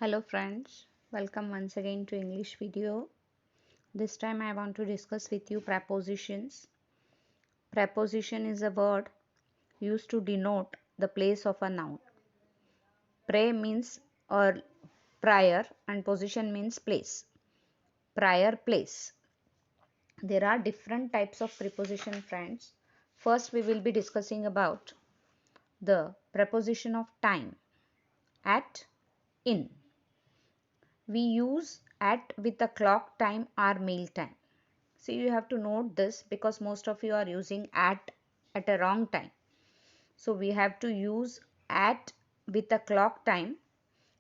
Hello friends, welcome once again to English video. This time I want to discuss with you prepositions. Preposition is a word used to denote the place of a noun. Pre means or prior and position means place. Prior place. There are different types of preposition friends. First we will be discussing about the preposition of time. At, in. We use at with the clock time or meal time. So you have to note this because most of you are using at a wrong time. So we have to use at with a clock time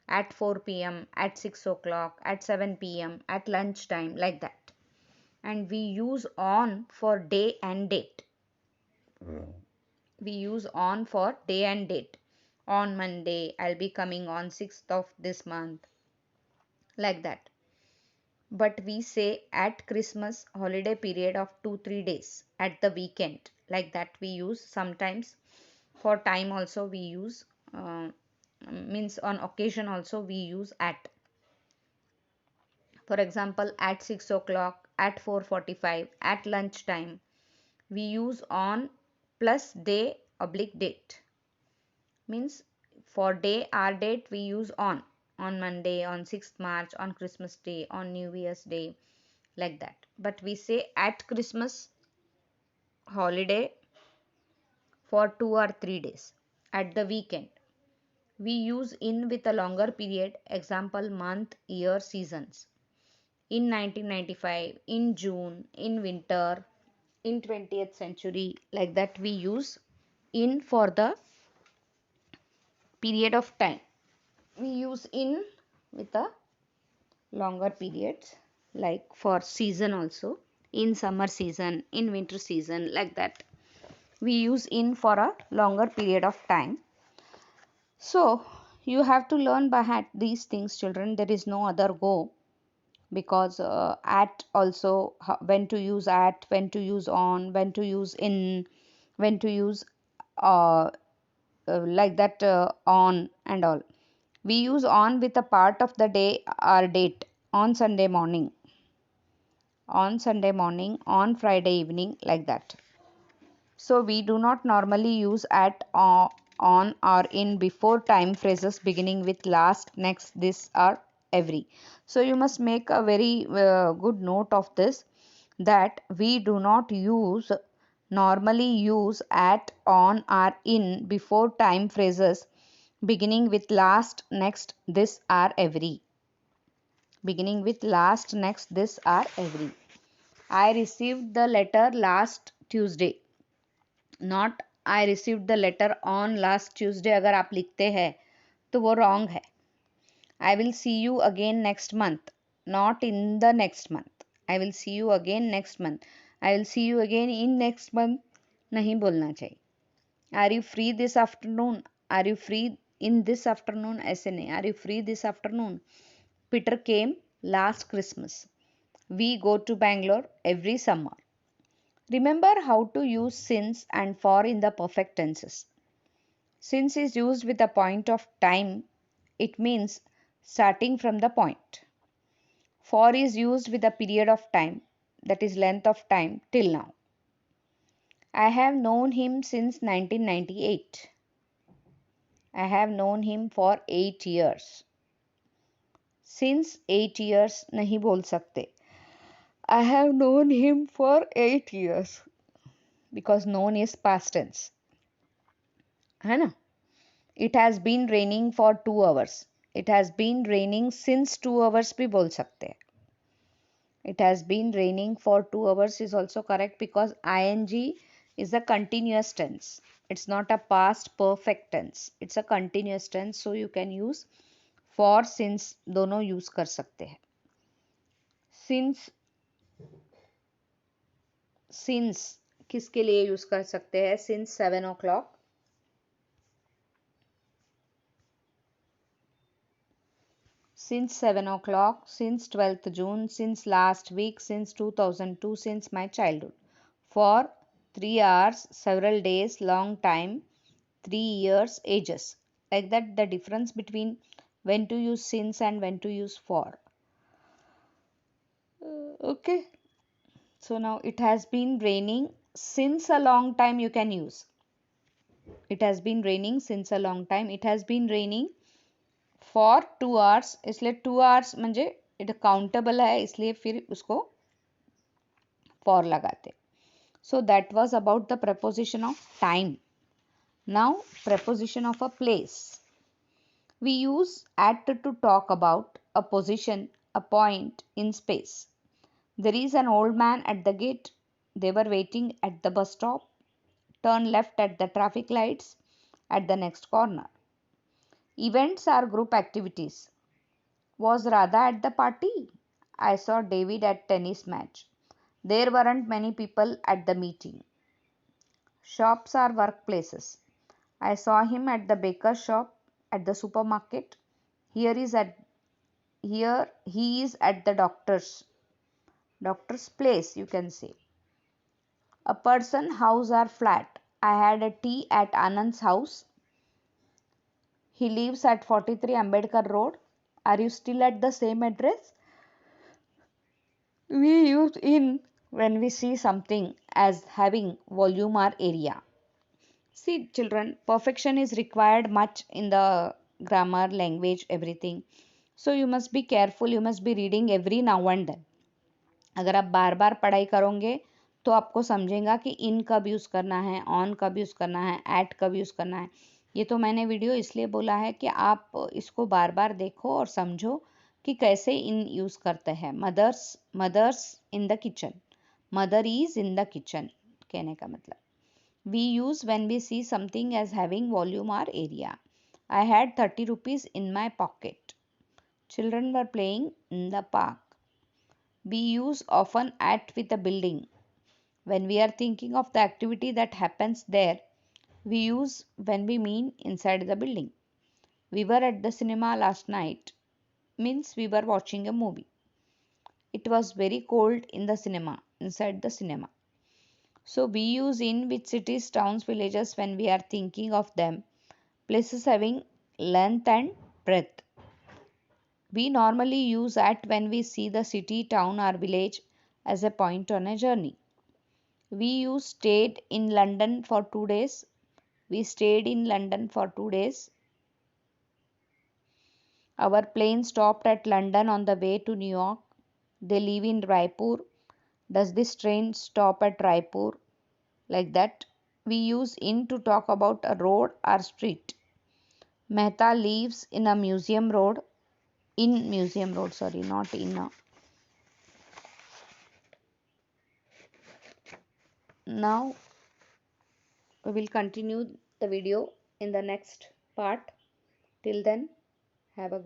at 4 p.m., at 6 o'clock, at 7 p.m., at lunch time, like that. And we use on for day and date. We use on for day and date. On Monday, I'll be coming on 6th of this month, like that. But we say at Christmas holiday period of 2-3 days, at the weekend, like that we use. Sometimes for time also we use, means on occasion also we use at. For example, at 6 o'clock, at 4:45, at lunch time. We use on plus day oblique date, means for day or date we use on Monday, on 6th March, on Christmas day, on New Year's day, like that. But we say at Christmas holiday for 2 or 3 days, at the weekend. We use in with a longer period, example month, year, seasons. In 1995, in June, in winter, in 20th century, like that we use in for the period of time. We use in with a longer periods, like for season also, in summer season, in winter season, like that. We use in for a longer period of time. So you have to learn by heart these things, children. There is no other go, because at also, when to use at, when to use on, when to use in, when to use uh, like that, on and all. We use on with a part of the day or date, on Sunday morning, on Sunday morning, on Friday evening, like that. So we do not normally use at, on or in before time phrases beginning with last, next, this or every. So you must make a very good note of this, that we do not normally use at, on or in before time phrases beginning with last, next, this or every. Beginning with last, next, this or every. I received the letter last Tuesday. Not I received the letter on last Tuesday अगर आप लिखते हैं तो वो wrong है. I will see you again next month, not in the next month. I will see you again next month, I will see you again in next month नहीं बोलना चाहिए. Are you free this afternoon, are you free in this afternoon, ऐसे नहीं. Are you free this afternoon. Peter came last Christmas. We go to Bangalore every summer. Remember how to use since and for in the perfect tenses. Since is used with a point of time. It means starting from the point. For is used with a period of time, that is length of time till now. I have known him since 1998. I have known him for 8 years. Since 8 years नहीं बोल सकते. I have known him for 8 years, because known is past tense, है ना. It has been raining for 2 hours. It has been raining since 2 hours भी बोल सकते हैं. It has been raining for 2 hours is also correct, because ing is a continuous tense. It's not a past perfect tense. It's a continuous tense. So you can use for, since, दोनों use कर सकते हैं. Since किसके लिए use कर सकते हैं? Since 7 o'clock. Since 7 o'clock, since 12th June, since last week, since 2002, since my childhood. For 3 hours, several days, long time, 3 years, ages. Like that, the difference between when to use since and when to use for. Okay. So now it has been raining since a long time, you can use. It has been raining since a long time. It has been raining for 2 hours. इसलिए 2 hours म्हणजे it countable है, इसलिए फिर उसको for लगाते. So that was about the preposition of time. Now preposition of a place. We use at to talk about a position, a point in space. There is an old man at the gate. They were waiting at the bus stop. Turn left at the traffic lights at the next corner. Events are group activities. Was Radha at the party? I saw David at tennis match. There weren't many people at the meeting. Shops are workplaces. I saw him at the baker's shop, at the supermarket. Here he is at the doctor's place, you can say. A person, house or flat. I had a tea at Anand's house. He lives at 43 Ambedkar Road. Are you still at the same address? We use in when we see something as having volume or area. See, children, perfection is required much in the grammar, language, everything. So you must be careful, you must be reading every now and then. अगर आप बार बार पढ़ाई करोगे तो आपको समझेगा कि इन कब use करना है, ऑन कब यूज़ करना है, एट कब यूज़ करना है. ये तो मैंने वीडियो इसलिए बोला है कि आप इसको बार बार देखो और समझो कि कैसे इन यूज़ करते हैं. Mother's in the kitchen, mother is in the kitchen कहने का मतलब. We use when we see something as having volume or area. I had 30 rupees in my pocket. Children were playing in the park. We use often at with a building. When we are thinking of the activity that happens there, we use when we mean inside the building. We were at the cinema last night means we were watching a movie. It was very cold in the cinema, inside the cinema. So we use in with cities, towns, villages when we are thinking of them, places having length and breadth. We normally use at when we see the city, town or village as a point on a journey. We use stayed in London for 2 days. We stayed in London for 2 days. Our plane stopped at London on the way to New York. They live in Raipur. Does this train stop at Raipur? Like that. We use in to talk about a road or street. Mehta lives in a museum road. In museum road, sorry, not in a. Now we will continue the video in the next part. Till then, have a